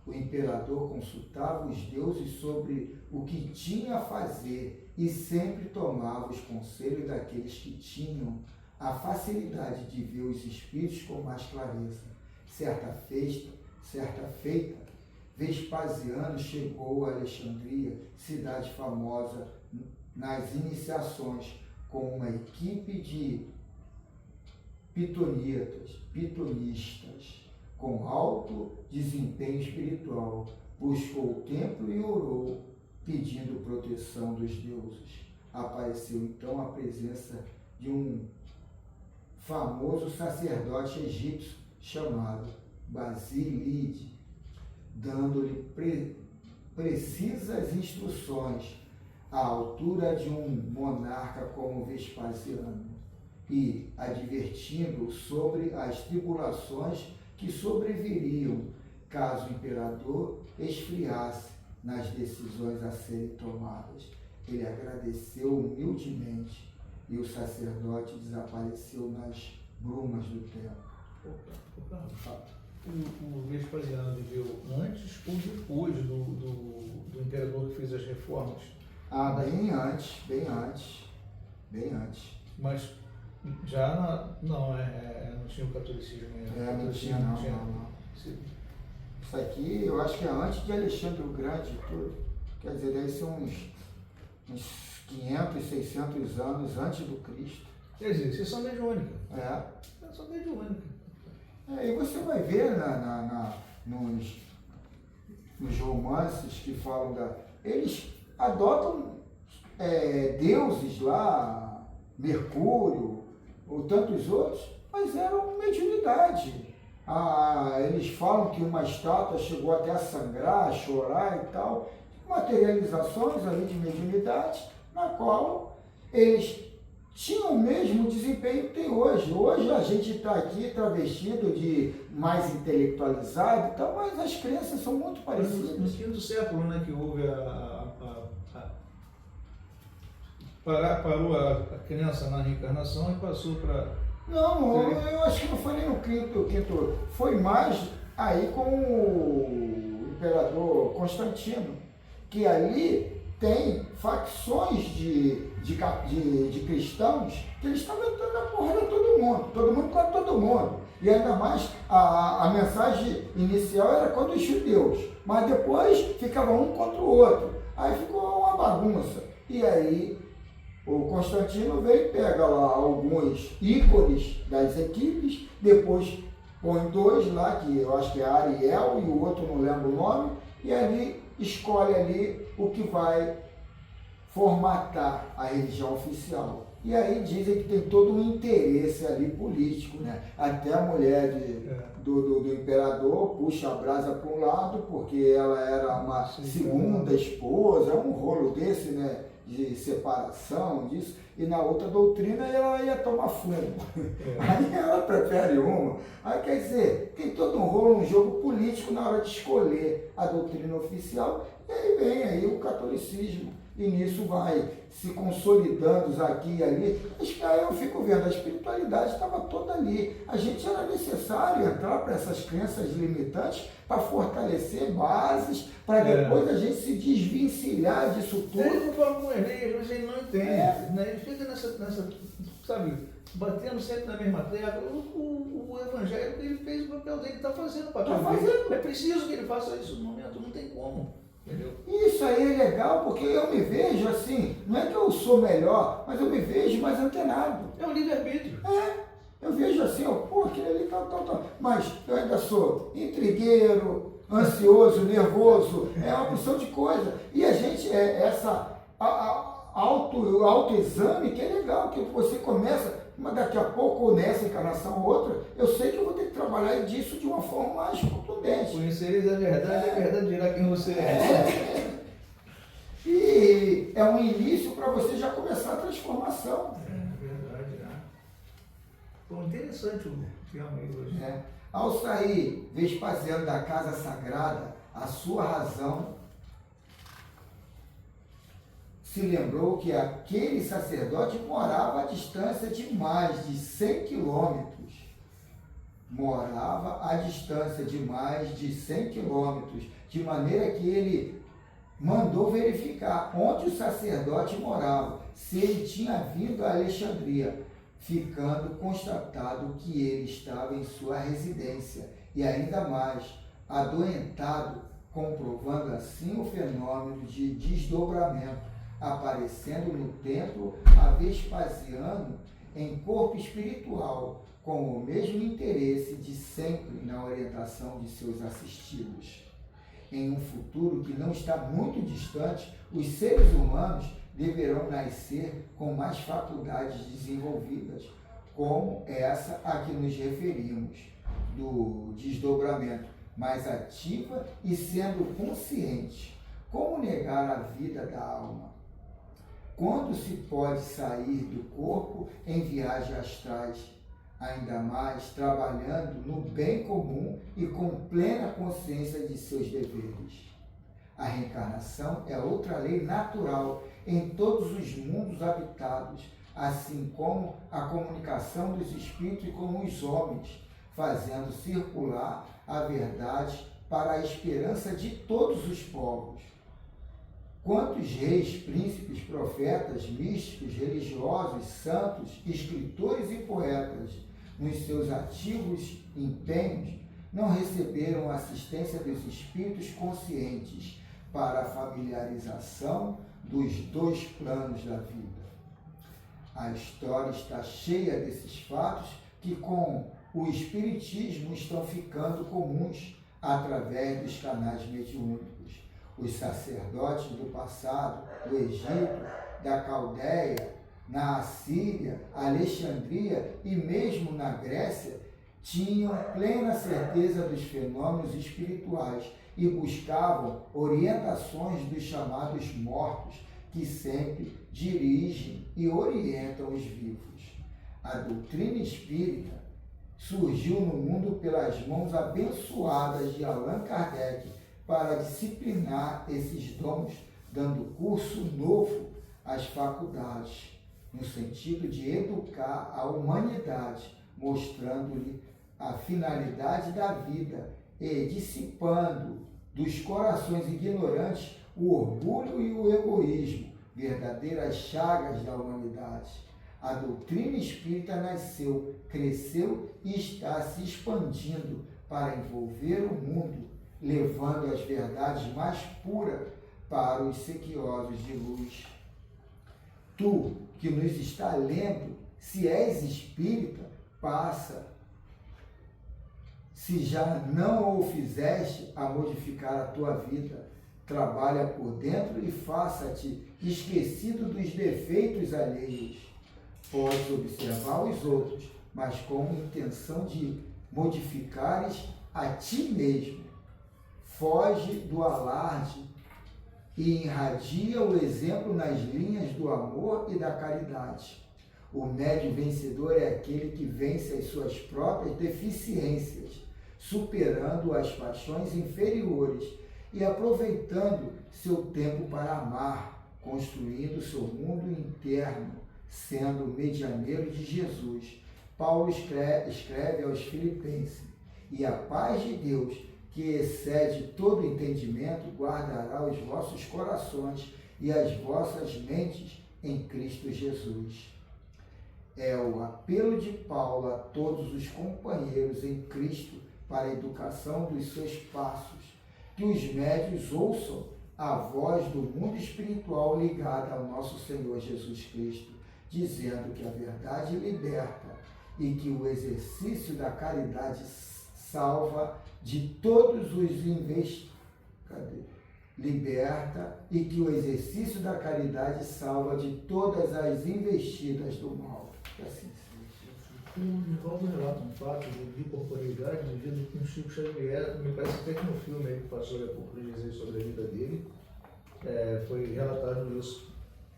A: O imperador consultava os deuses sobre o que tinha a fazer e sempre tomava os conselhos daqueles que tinham a facilidade de ver os espíritos com mais clareza. Certa feita, Vespasiano chegou a Alexandria, cidade famosa nas iniciações, com uma equipe de pitonistas, com alto desempenho espiritual. Buscou o templo e orou, pedindo proteção dos deuses. Apareceu então a presença de um famoso sacerdote egípcio chamado Basilide, dando-lhe precisas instruções à altura de um monarca como Vespasiano e advertindo sobre as tribulações que sobreviriam caso o imperador esfriasse nas decisões a serem tomadas. Ele agradeceu humildemente e o sacerdote desapareceu nas brumas do templo.
C: O Vespasiano viveu antes ou depois do imperador que fez as reformas?
A: Bem antes.
C: Mas já não tinha o catolicismo ainda.
A: Não tinha. Isso aqui eu acho que é antes de Alexandre o Grande e tudo. Quer dizer, deve ser uns 500, 600 anos antes do Cristo.
C: Quer dizer, vocês são mediúnica.
A: Vocês
C: são mediúnica.
A: E você vai ver nos romances que falam eles adotam deuses lá, Mercúrio, ou tantos outros, mas eram mediunidade. Eles falam que uma estátua chegou até a sangrar, a chorar e tal, materializações ali de mediunidade, na qual eles tinham o mesmo desempenho que tem hoje. Hoje a gente está aqui travestido de mais intelectualizado e tal, mas as crenças são muito parecidas.
C: No quinto século, né, que houve parou a crença na reencarnação e passou para...
A: Não, eu acho que não foi nem no quinto, foi mais aí com o imperador Constantino, que ali tem facções de cristãos que eles estavam entrando a porra de todo mundo contra todo mundo. E ainda mais, a mensagem inicial era contra os judeus, mas depois ficava um contra o outro. Aí ficou uma bagunça. E aí o Constantino vem e pega lá alguns ícones das equipes, depois põe dois lá, que eu acho que é Ariel e o outro não lembro o nome, e ali escolhe ali o que vai formatar a religião oficial. E aí dizem que tem todo um interesse ali político, né? Até a mulher do imperador puxa a brasa para um lado, porque ela era uma segunda esposa, um rolo desse, né? De separação disso, e na outra doutrina ela ia tomar fumo. Aí ela prefere uma. Aí quer dizer, tem todo um rolo, um jogo político na hora de escolher a doutrina oficial, e aí vem aí o catolicismo. E nisso vai se consolidando aqui e ali. Mas aí eu fico vendo, a espiritualidade estava toda ali. A gente era necessário entrar para essas crenças limitantes para fortalecer bases, para depois a gente se desvencilhar disso tudo.
C: Ele não fala com ele, mas ele não entende. Né? Ele fica nessa, sabe, batendo sempre na mesma tecla. O evangelho que ele fez, o papel dele, está fazendo o papel dele. É preciso que ele faça isso no momento, não tem como. Entendeu?
A: Isso aí é legal, porque eu me vejo assim, não é que eu sou melhor, mas eu me vejo mais antenado.
C: É um livre-arbítrio.
A: Eu vejo assim, pô, aquele ali tal. Mas eu ainda sou intrigueiro, ansioso, nervoso, é uma porção de coisa. E a gente, essa autoexame que é legal, que você começa, mas daqui a pouco, ou nessa encarnação ou outra, eu sei que eu vou ter que trabalhar disso de uma forma mais contundente.
C: Conhecereis a verdade dirá quem você é.
A: E é um início para você já começar a transformação.
C: É verdade, né? Bom, interessante o tema aí hoje.
A: Ao sair Vespasiano da casa sagrada, a sua razão se lembrou que aquele sacerdote morava à distância de mais de 100 quilômetros. Morava à distância de mais de 100 quilômetros, de maneira que ele mandou verificar onde o sacerdote morava, se ele tinha vindo a Alexandria, ficando constatado que ele estava em sua residência, e ainda mais, adoentado, comprovando assim o fenômeno de desdobramento, aparecendo no templo a Vespasiano em corpo espiritual, com o mesmo interesse de sempre na orientação de seus assistidos. Em um futuro que não está muito distante, os seres humanos deverão nascer com mais faculdades desenvolvidas, como essa a que nos referimos, do desdobramento, mais ativa e sendo consciente. Como negar a vida da alma? Quando se pode sair do corpo em viagens astrais, ainda mais trabalhando no bem comum e com plena consciência de seus deveres? A reencarnação é outra lei natural em todos os mundos habitados, assim como a comunicação dos espíritos com os homens, fazendo circular a verdade para a esperança de todos os povos. Quantos reis, príncipes, profetas, místicos, religiosos, santos, escritores e poetas, nos seus ativos empenhos, não receberam a assistência dos espíritos conscientes para a familiarização dos dois planos da vida? A história está cheia desses fatos que, com o espiritismo, estão ficando comuns através dos canais mediúnicos. Os sacerdotes do passado, do Egito, da Caldeia, na Assíria, Alexandria e mesmo na Grécia, tinham plena certeza dos fenômenos espirituais e buscavam orientações dos chamados mortos, que sempre dirigem e orientam os vivos. A doutrina espírita surgiu no mundo pelas mãos abençoadas de Allan Kardec, para disciplinar esses dons, dando curso novo às faculdades, no sentido de educar a humanidade, mostrando-lhe a finalidade da vida e dissipando dos corações ignorantes o orgulho e o egoísmo, verdadeiras chagas da humanidade. A doutrina espírita nasceu, cresceu e está se expandindo para envolver o mundo, levando as verdades mais puras para os sequiosos de luz. Tu, que nos está lendo, se és espírita, passa, se já não o fizeste, a modificar a tua vida. Trabalha por dentro e faça-te esquecido dos defeitos alheios. Podes observar os outros, mas com intenção de modificares a ti mesmo. Foge do alarde e irradia o exemplo nas linhas do amor e da caridade. O médio vencedor é aquele que vence as suas próprias deficiências, superando as paixões inferiores e aproveitando seu tempo para amar, construindo seu mundo interno, sendo medianeiro de Jesus. Paulo escreve aos Filipenses: e a paz de Deus, que excede todo entendimento, guardará os vossos corações e as vossas mentes em Cristo Jesus. É o apelo de Paulo a todos os companheiros em Cristo para a educação dos seus passos, que os médios ouçam a voz do mundo espiritual ligada ao nosso Senhor Jesus Cristo, dizendo que a verdade liberta e que o exercício da caridade salva de todos os liberta e que o exercício da caridade salva de todas as investidas do mal. Assim seja.
C: O Nivaldo relata um fato de corporeidade no dia do que o Chico Xavier, me parece até que no filme aí que passou há pouco dizer sobre a vida dele, foi relatado isso.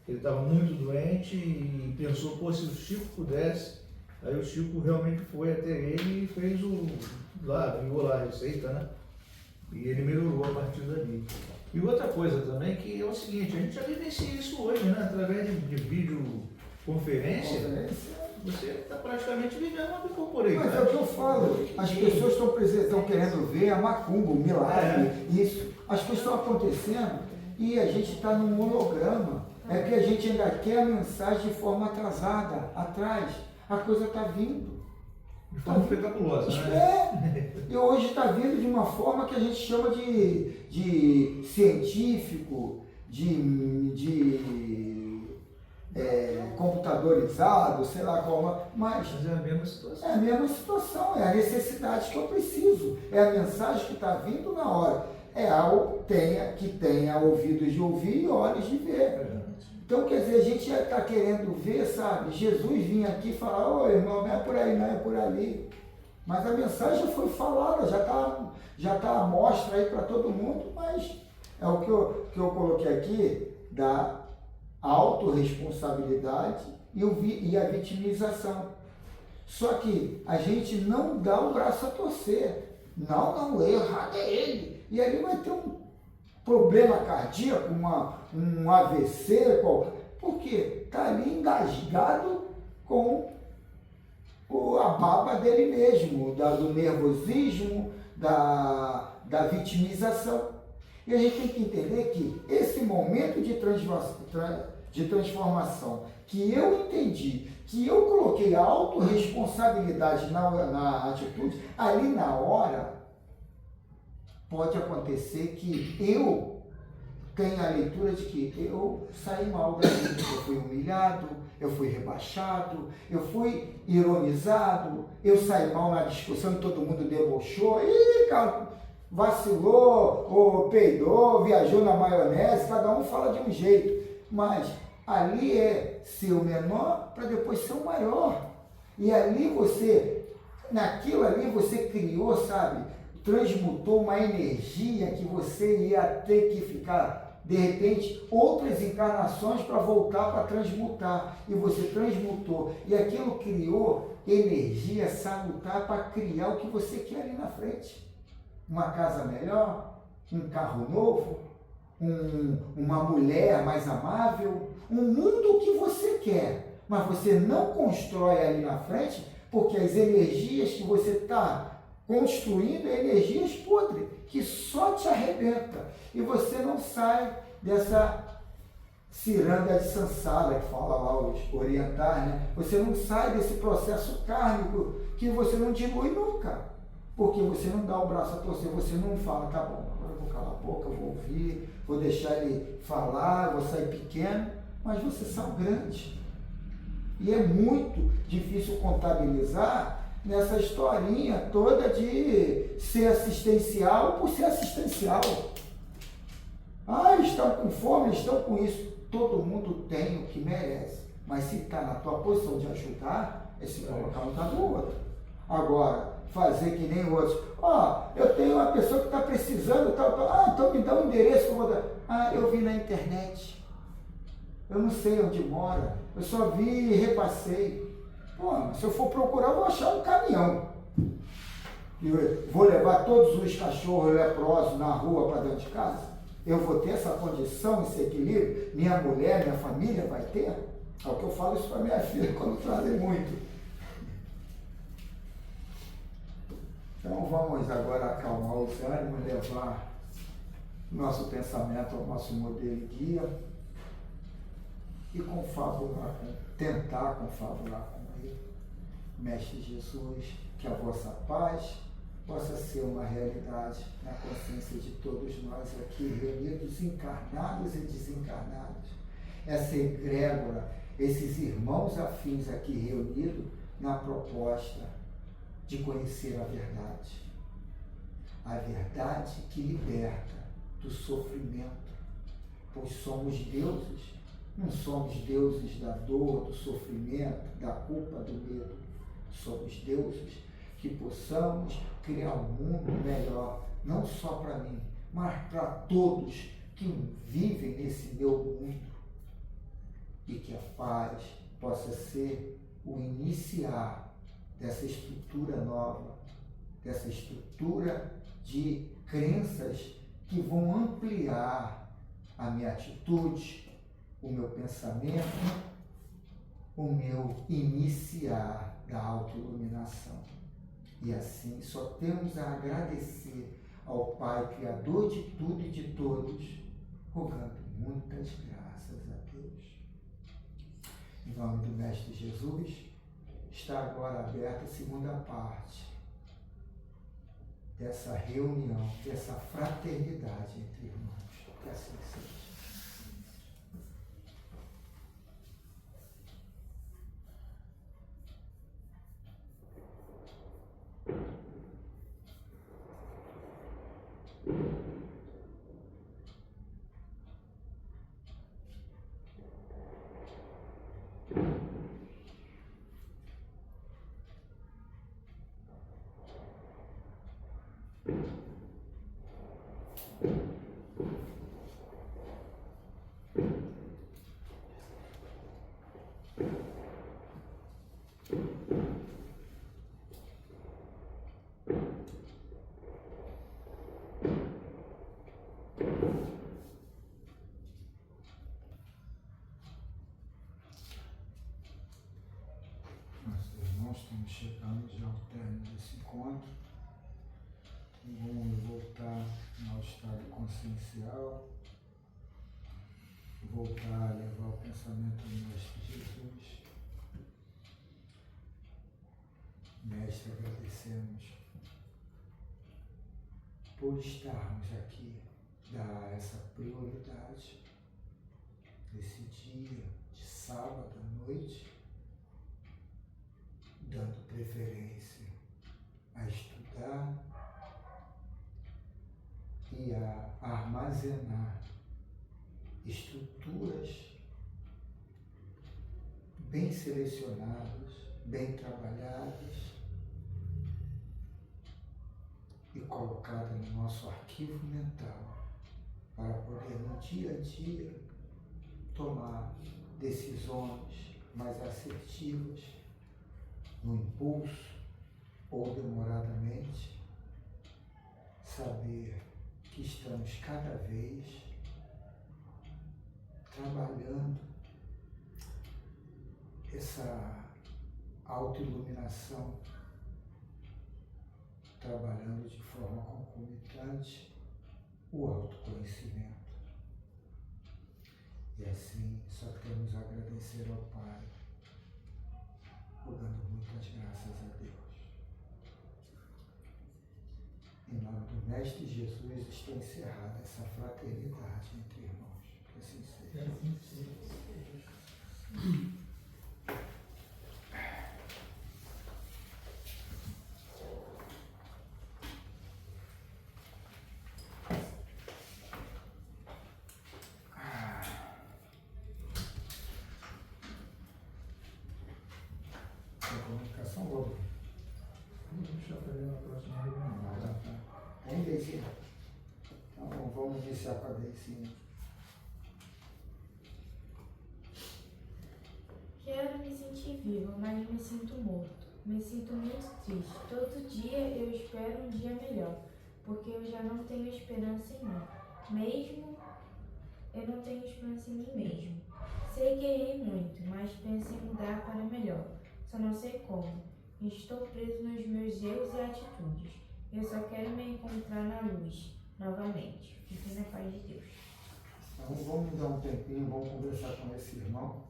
C: Ele estava muito doente e pensou, pô, se o Chico pudesse, aí o Chico realmente foi até ele e fez ligou lá a receita, né? E ele melhorou a partir dali. E outra coisa também, que é o seguinte, a gente já vivencia isso hoje, né? Através de videoconferência, você está praticamente vivendo uma bicorporeidade.
A: Mas é o que eu falo, as pessoas estão querendo ver a macumba, o milagre, isso. As coisas estão acontecendo e a gente está num holograma. É que a gente ainda quer a mensagem de forma atrasada, atrás. A coisa está vindo.
C: De forma espetaculosa, né?
A: E hoje está vindo de uma forma que a gente chama de científico, computadorizado, sei lá qual, mas
C: é a mesma situação.
A: É a mesma situação, é a necessidade que eu preciso, é a mensagem que está vindo na hora. É algo que tenha ouvidos de ouvir e olhos de ver. Então, quer dizer, a gente está querendo ver, sabe? Jesus vinha aqui e falar, ô irmão, não é por aí, não é por ali. Mas a mensagem já foi falada, já tá à mostra aí para todo mundo, mas é o que eu coloquei aqui da autorresponsabilidade e a vitimização. Só que a gente não dá o braço a torcer. Não, errado é ele. E ali vai ter um problema cardíaco, um AVC, porque está ali engasgado com a baba dele mesmo, do nervosismo, da vitimização. E a gente tem que entender que esse momento de transformação, que eu entendi, que eu coloquei a autorresponsabilidade na atitude, ali na hora, pode acontecer que eu tenha a leitura de que eu saí mal da vida, eu fui humilhado, eu fui rebaixado, eu fui ironizado, eu saí mal na discussão e todo mundo debochou, cara, vacilou, ou peidou, viajou na maionese, cada um fala de um jeito, mas ali é ser o menor para depois ser o maior. E ali naquilo ali você criou, sabe, transmutou uma energia que você ia ter que ficar, de repente, outras encarnações para voltar para transmutar. E você transmutou. E aquilo criou energia salutar para criar o que você quer ali na frente. Uma casa melhor, um carro novo, uma mulher mais amável, um mundo que você quer. Mas você não constrói ali na frente, porque as energias que você está construindo energias podres, que só te arrebenta. E você não sai dessa ciranda de Sansara, que fala lá os orientais, né? Você não sai desse processo kármico que você não dilui nunca. Porque você não dá o braço a torcer, você não fala, tá bom, agora eu vou calar a boca, eu vou ouvir, vou deixar ele falar, vou sair pequeno, mas você sai grande. E é muito difícil contabilizar nessa historinha toda de ser assistencial por ser assistencial. Estão com fome, estão com isso. Todo mundo tem o que merece. Mas se está na tua posição de ajudar, é se colocar um lado do outro. Agora, fazer que nem outros. Eu tenho uma pessoa que está precisando, tal. Então me dá um endereço que eu vou dar. Eu vi na internet. Eu não sei onde mora. Eu só vi e repassei. Se eu for procurar, eu vou achar um caminhão. Eu vou levar todos os cachorros leprosos na rua para dentro de casa? Eu vou ter essa condição, esse equilíbrio? Minha mulher, minha família vai ter? É o que eu falo isso para minha filha quando trazem muito. Então vamos agora acalmar os ânimos, levar nosso pensamento ao nosso modelo e guia e tentar confabular com ele. Mestre Jesus, que a vossa paz possa ser uma realidade na consciência de todos nós aqui reunidos, encarnados e desencarnados. Essa egrégora, esses irmãos afins aqui reunidos na proposta de conhecer a verdade. A verdade que liberta do sofrimento, pois somos deuses, não somos deuses da dor, do sofrimento, da culpa, do medo. Somos deuses que possamos criar um mundo melhor, não só para mim, mas para todos que vivem nesse meu mundo. E que a paz possa ser o iniciar dessa estrutura nova, dessa estrutura de crenças que vão ampliar a minha atitude, o meu pensamento, o meu iniciar da autoiluminação. E assim só temos a agradecer ao Pai Criador de tudo e de todos, rogando muitas graças a Deus. Em nome do Mestre Jesus, está agora aberta a segunda parte dessa reunião, dessa fraternidade entre irmãos. Que assim seja. Estamos chegando já ao término desse encontro. Vamos voltar ao estado consciencial, voltar a levar o pensamento do Mestre Jesus. Mestre, agradecemos por estarmos aqui, dar essa prioridade nesse dia de sábado à noite, dando preferência a estudar e a armazenar estruturas bem selecionadas, bem trabalhadas e colocadas no nosso arquivo mental para poder no dia a dia tomar decisões mais assertivas, no impulso ou demoradamente, saber que estamos cada vez trabalhando essa autoiluminação, trabalhando de forma concomitante o autoconhecimento. E assim só temos a agradecer ao Pai, dando muitas graças a Deus. Em nome do Mestre Jesus está encerrada essa fraternidade entre irmãos. Que assim seja.
C: fazer na próxima reunião.
A: Tem, Deicinha? Então vamos iniciar com a Deicinha.
B: Quero me sentir vivo, mas me sinto morto. Me sinto muito triste. Todo dia eu espero um dia melhor, porque eu já não tenho esperança em mim. Mesmo eu não tenho esperança em mim mesmo. Sei que errei muito, mas penso em mudar para melhor. Só não sei como. Estou preso nos meus erros e atitudes. Eu só quero me encontrar na luz, novamente. Fique na paz de Deus.
A: Então vamos dar um tempinho, vamos conversar com esse irmão.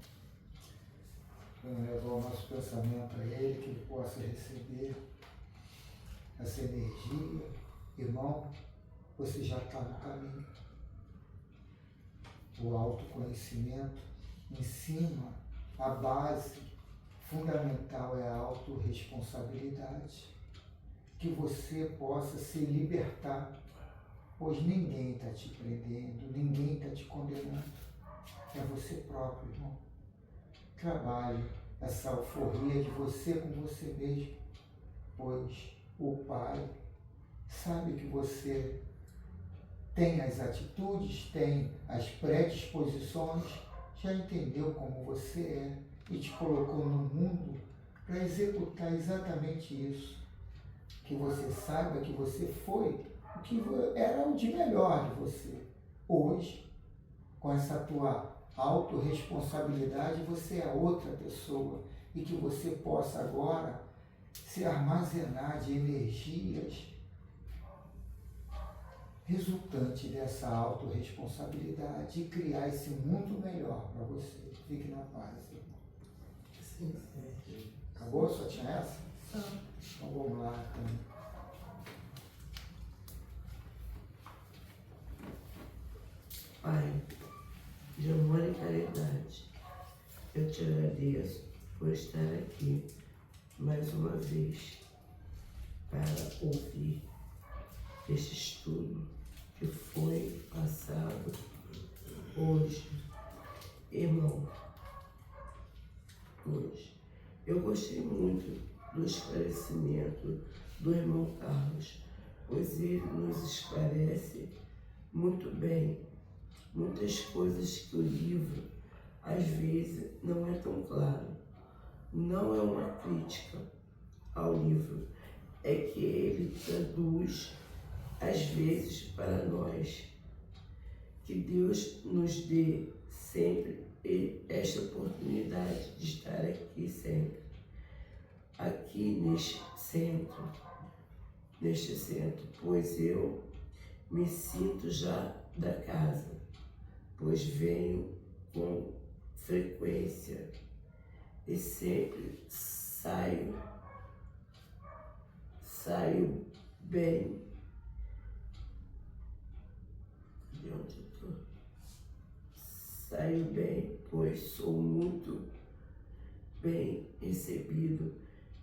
A: Levar o nosso pensamento a ele, que ele possa receber essa energia. Irmão, você já está no caminho. O autoconhecimento ensina, a base fundamental é a autorresponsabilidade. Que você possa se libertar, pois ninguém está te prendendo, ninguém está te condenando. É você próprio, irmão. Trabalhe essa euforia de você com você mesmo, pois o Pai sabe que você tem as atitudes, tem as predisposições, já entendeu como você é e te colocou no mundo para executar exatamente isso. Que você saiba que você foi o que era o de melhor de você. Hoje, com essa tua autorresponsabilidade, você é outra pessoa e que você possa agora se armazenar de energias resultante dessa autorresponsabilidade e criar esse mundo melhor para você. Fique na paz, irmão.
D: Sim.
A: Acabou? Só tinha essa?
B: Só.
A: Então vamos lá. Então.
D: Pai, de amor e caridade, eu te agradeço por estar aqui mais uma vez para ouvir este estudo que foi passado hoje. Irmão, hoje eu gostei muito do esclarecimento do irmão Carlos, pois ele nos esclarece muito bem muitas coisas que o livro às vezes não é tão claro. Não é uma crítica ao livro, é que ele traduz às vezes para nós. Que Deus nos dê sempre esta oportunidade de estar aqui sempre. Aqui neste centro, pois eu me sinto já da casa, pois venho com frequência e sempre saio bem. De onde eu tô? Saio bem, pois sou muito bem recebido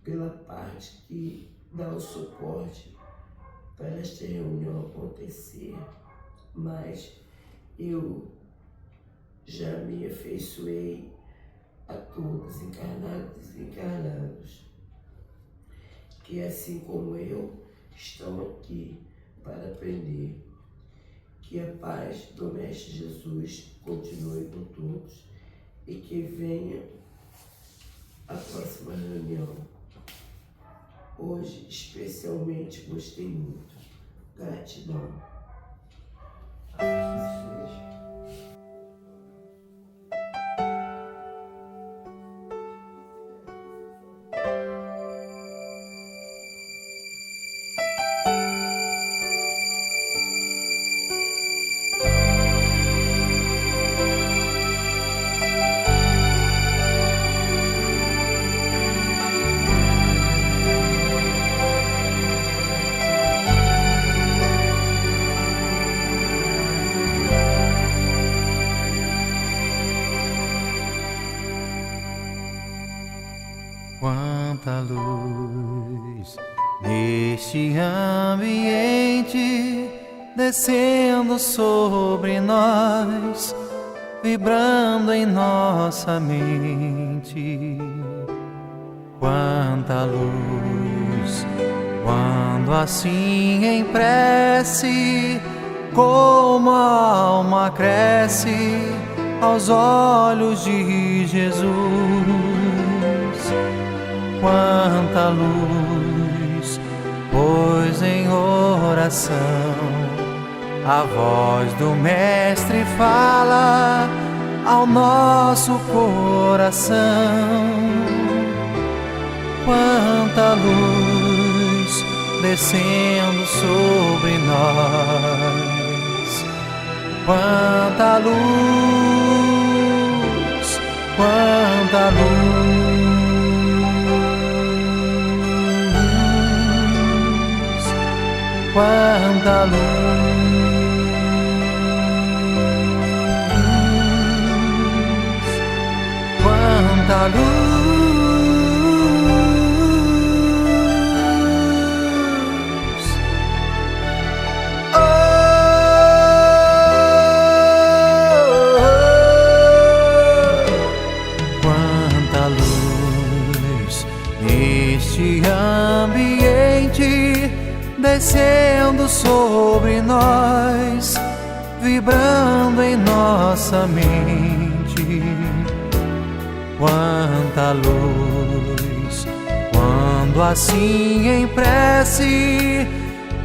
D: pela parte que dá o suporte para esta reunião acontecer, mas eu já me afeiçoei a todos, encarnados e desencarnados, que assim como eu, estão aqui para aprender. Que a paz do Mestre Jesus continue com todos e que venha a próxima reunião. Hoje, especialmente, gostei muito. Gratidão.
A: Assim seja.
F: Quanta luz neste ambiente, descendo sobre nós, vibrando em nossa mente. Quanta luz Quando assim em prece, como a alma cresce aos olhos de Jesus, quanta luz, pois em oração a voz do Mestre fala ao nosso coração. Quanta luz descendo sobre nós, quanta luz, quanta luz, quanta luz, quanta luz. Neste ambiente, descendo sobre nós, vibrando em nossa mente, quanta luz, quando assim em prece,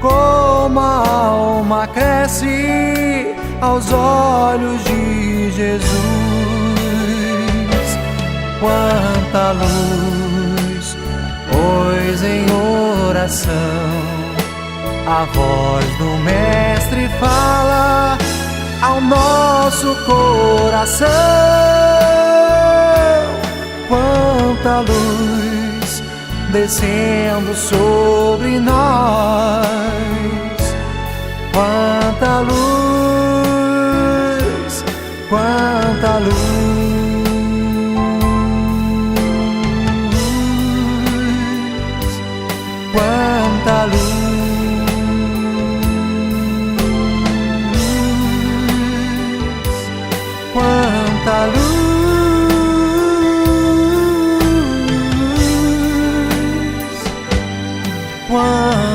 F: como a alma cresce aos olhos de Jesus, quanta luz, pois em oração a voz do Mestre fala ao nosso coração. Quanta luz descendo sobre nós, quanta luz, quanta luz. Quanta luz, quanta luz, quanta